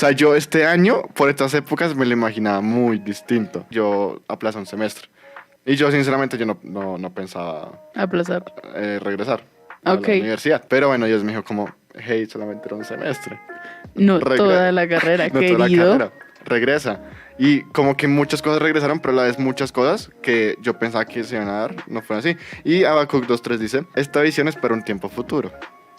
sea, yo este año, por estas épocas, me lo imaginaba muy distinto. Yo aplazé un semestre. Y yo, sinceramente, yo no pensaba Aplazar. regresar a Ok. la universidad. Pero bueno, ellos me dijo como, hey, solamente era un semestre. No Regre- toda la carrera, no toda la querido. carrera. Regresa. Y como que muchas cosas regresaron, pero a la vez muchas cosas que yo pensaba que se iban a dar no fueron así. Y Habacuc 2:3 dice, esta visión es para un tiempo futuro.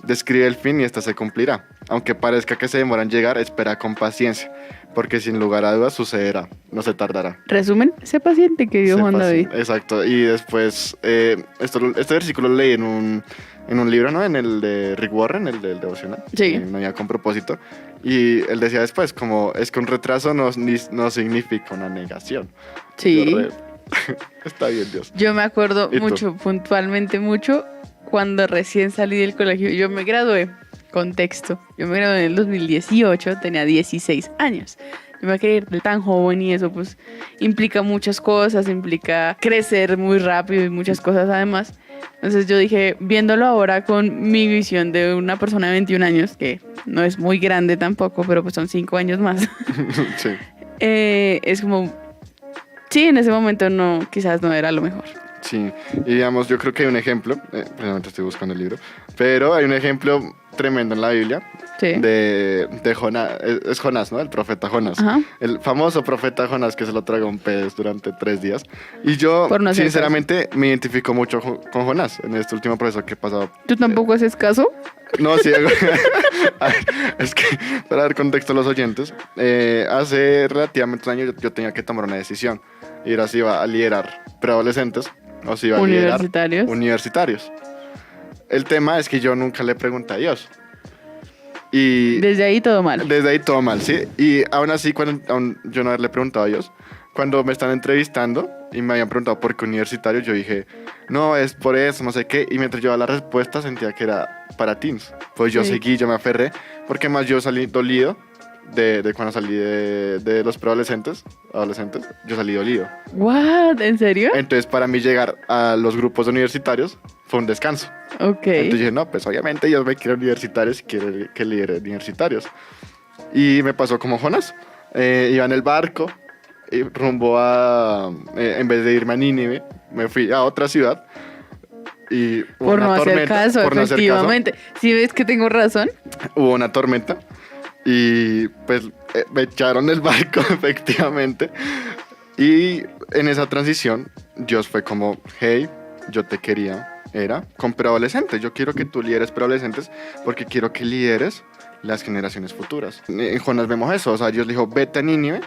Describe el fin y esta se cumplirá. Aunque parezca que se demora en llegar, espera con paciencia, porque sin lugar a dudas sucederá, no se tardará. Resumen, sé paciente, querido Juan David. Exacto. Y después, este versículo lo leí en un libro, ¿no? En el de Rick Warren, el del devocional. Sí. No había con propósito. Y él decía después, como, es que un retraso no significa una negación. Sí. Yo está bien, Dios. Yo me acuerdo ¿Y tú? mucho, puntualmente mucho, cuando recién salí del colegio. Yo me gradué, contexto, yo me gradué en el 2018, tenía 16 años. Yo me quería ir tan joven y eso pues implica muchas cosas, implica crecer muy rápido y muchas cosas además. Entonces yo dije, viéndolo ahora con mi visión de una persona de 21 años, que no es muy grande tampoco, pero pues son 5 años más, Sí. es como, sí, en ese momento no, quizás no era lo mejor. Sí, y digamos, yo creo que hay un ejemplo, precisamente estoy buscando el libro, pero hay un ejemplo tremendo en la Biblia Sí. de Jonás, es Jonás, ¿no? El profeta Jonás. Ajá. El famoso profeta Jonás que se lo tragó un pez durante 3 días. Y yo, Por no hacer sinceramente, me identifico mucho con Jonás en este último proceso que he pasado. ¿Tú tampoco haces caso? No, sí, a ver, es que para dar contexto a los oyentes, hace relativamente un año yo tenía que tomar una decisión. Y era si iba a liderar preadolescentes o si iba a liderar Universitarios. universitarios. El tema es que yo nunca le pregunté a Dios. Y Desde ahí todo mal. desde ahí todo mal, ¿sí? Y aún así, aún yo no haberle preguntado a Dios, cuando me están entrevistando y me habían preguntado por qué universitario, yo dije, no, es por eso, no sé qué. Y mientras yo daba la respuesta sentía que era para teens. Pues yo Sí. seguí, yo me aferré, porque más yo salí dolido de cuando salí de los preadolescentes, adolescentes, yo salí dolido. ¿What? ¿En serio? Entonces, para mí llegar a los grupos universitarios fue un descanso. Ok. Entonces dije, no, pues obviamente yo me quiero universitarios y quiero que lidere universitarios. Y me pasó como Jonás. Iba en el barco y rumbo a... en vez de irme a Nínive, me fui a otra ciudad. Y hubo Por una no hacer tormenta, caso, por no hacer caso. efectivamente. ¿Sí ves que tengo razón? Hubo una tormenta y pues me echaron del barco, efectivamente. Y en esa transición, Dios fue como, hey, yo te quería, era con preadolescentes. Yo quiero que tú lideres preadolescentes porque quiero que lideres las generaciones futuras. En Jonás vemos eso, o sea, Dios le dijo, vete a Nínive,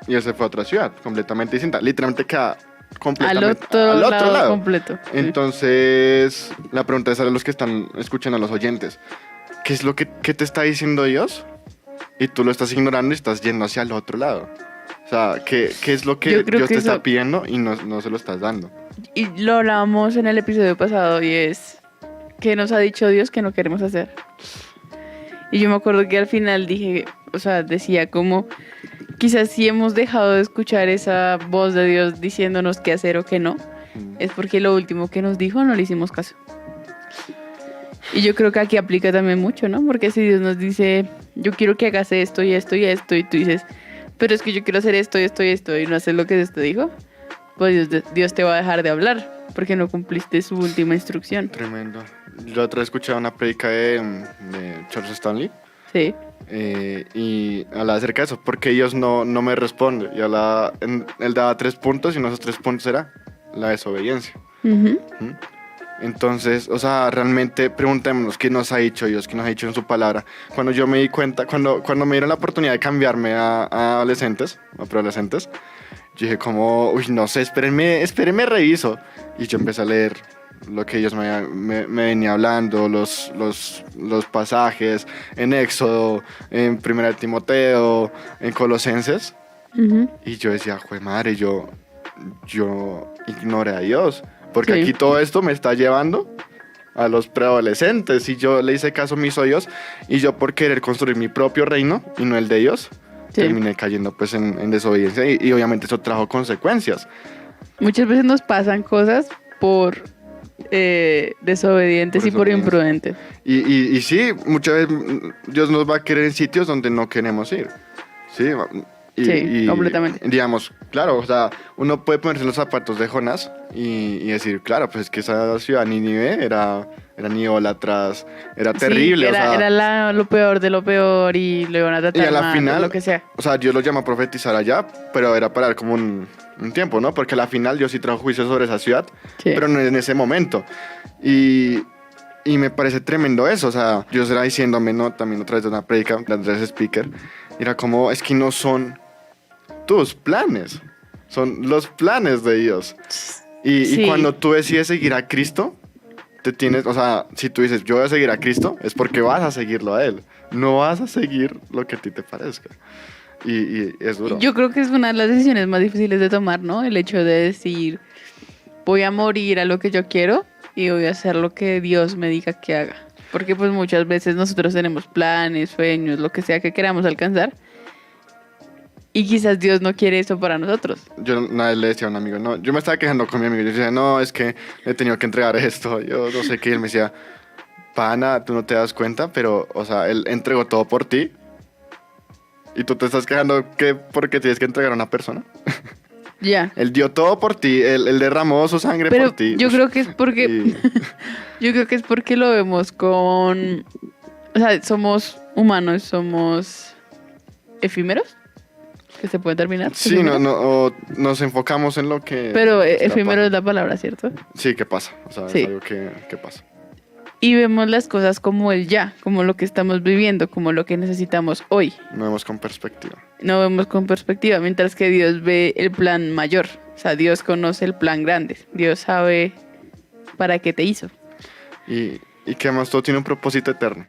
y él se fue a otra ciudad, completamente distinta. Literalmente queda completamente Al otro lado completo. Sí. Entonces, la pregunta es a los que están escuchando, a los oyentes, ¿qué es lo que te está diciendo Dios? Y tú lo estás ignorando y estás yendo hacia el otro lado. O sea, ¿qué es lo que Yo creo Dios que te eso- está pidiendo y no se lo estás dando? Y lo hablábamos en el episodio pasado y es que nos ha dicho Dios que no queremos hacer. Y yo me acuerdo que al final dije, o sea, decía como, quizás si hemos dejado de escuchar esa voz de Dios diciéndonos qué hacer o qué no, es porque lo último que nos dijo no le hicimos caso. Y yo creo que aquí aplica también mucho, ¿no? Porque si Dios nos dice, yo quiero que hagas esto y esto y esto, y tú dices, pero es que yo quiero hacer esto y esto y esto, y no haces lo que Dios te dijo, pues Dios te va a dejar de hablar, porque no cumpliste su última instrucción. Tremendo. Yo otra vez escuché una predica de Charles Stanley Sí. y hablaba acerca de eso, porque Dios no me responde. Y él daba 3 puntos y uno de esos 3 puntos era la desobediencia. Ujú. ¿Mm? Entonces, o sea, realmente preguntémonos qué nos ha dicho Dios, qué nos ha dicho en su palabra. Cuando yo me di cuenta, cuando me dieron la oportunidad de cambiarme a adolescentes, a preadolescentes, yo dije como, uy, no sé, espérenme, reviso. Y yo empecé a leer lo que ellos me venía hablando, los pasajes en Éxodo, en Primera de Timoteo, en Colosenses. Ujú. Y yo decía, jue madre, yo ignoré a Dios. Porque Sí. aquí todo esto me está llevando a los preadolescentes. Y yo le hice caso a mis oídos. Y yo por querer construir mi propio reino y no el de Dios, Sí. terminé cayendo pues en desobediencia. Y obviamente eso trajo consecuencias. Muchas veces nos pasan cosas por desobedientes y por imprudentes. Y sí, muchas veces Dios nos va a querer en sitios donde no queremos ir. Sí, Sí, completamente. Digamos, claro, o sea, uno puede ponerse en los zapatos de Jonás y decir, claro, pues es que esa ciudad Nínive era idólatras, era terrible. Sí, era, o sea, lo peor de lo peor y lo iban a y tratar a la mal, final, lo que sea. o sea, Dios lo llama a profetizar allá, pero era para dar como un tiempo, ¿no? Porque a la final Dios sí trajo juicio sobre esa ciudad, Sí. pero no en ese momento. Y me parece tremendo eso, o sea, Dios era diciéndome, ¿no? También otra vez de una predica de Andrés Speaker, era como, es que no son tus planes, son los planes de Dios. Y Sí. cuando tú decides seguir a Cristo, te tienes, o sea, si tú dices, yo voy a seguir a Cristo, es porque vas a seguirlo a Él, no vas a seguir lo que a ti te parezca. Y es duro. Yo creo que es una de las decisiones más difíciles de tomar, ¿no? El hecho de decir, voy a morir a lo que yo quiero y voy a hacer lo que Dios me diga que haga. Porque pues muchas veces nosotros tenemos planes, sueños, lo que sea que queramos alcanzar. Y quizás Dios no quiere eso para nosotros. Yo una vez le decía a un amigo, no, yo me estaba quejando con mi amigo, yo decía, no, es que he tenido que entregar esto, yo no sé qué, y él me decía, pana, tú no te das cuenta, pero, o sea, él entregó todo por ti, y tú te estás quejando que porque tienes que entregar a una persona. Ya. Él dio todo por ti, él derramó su sangre Pero por ti. yo creo que es porque Y- yo creo que es porque lo vemos con, o sea, somos humanos, somos efímeros, que se puede terminar. sí, o nos enfocamos en lo que... Pero está efímero es pasando. la palabra, ¿cierto? Sí, ¿qué pasa? O sea, Sí. es algo que pasa. Y vemos las cosas como el ya, como lo que estamos viviendo, como lo que necesitamos hoy. No vemos con perspectiva. No vemos con perspectiva, mientras que Dios ve el plan mayor. O sea, Dios conoce el plan grande. Dios sabe para qué te hizo. Y que además todo tiene un propósito eterno.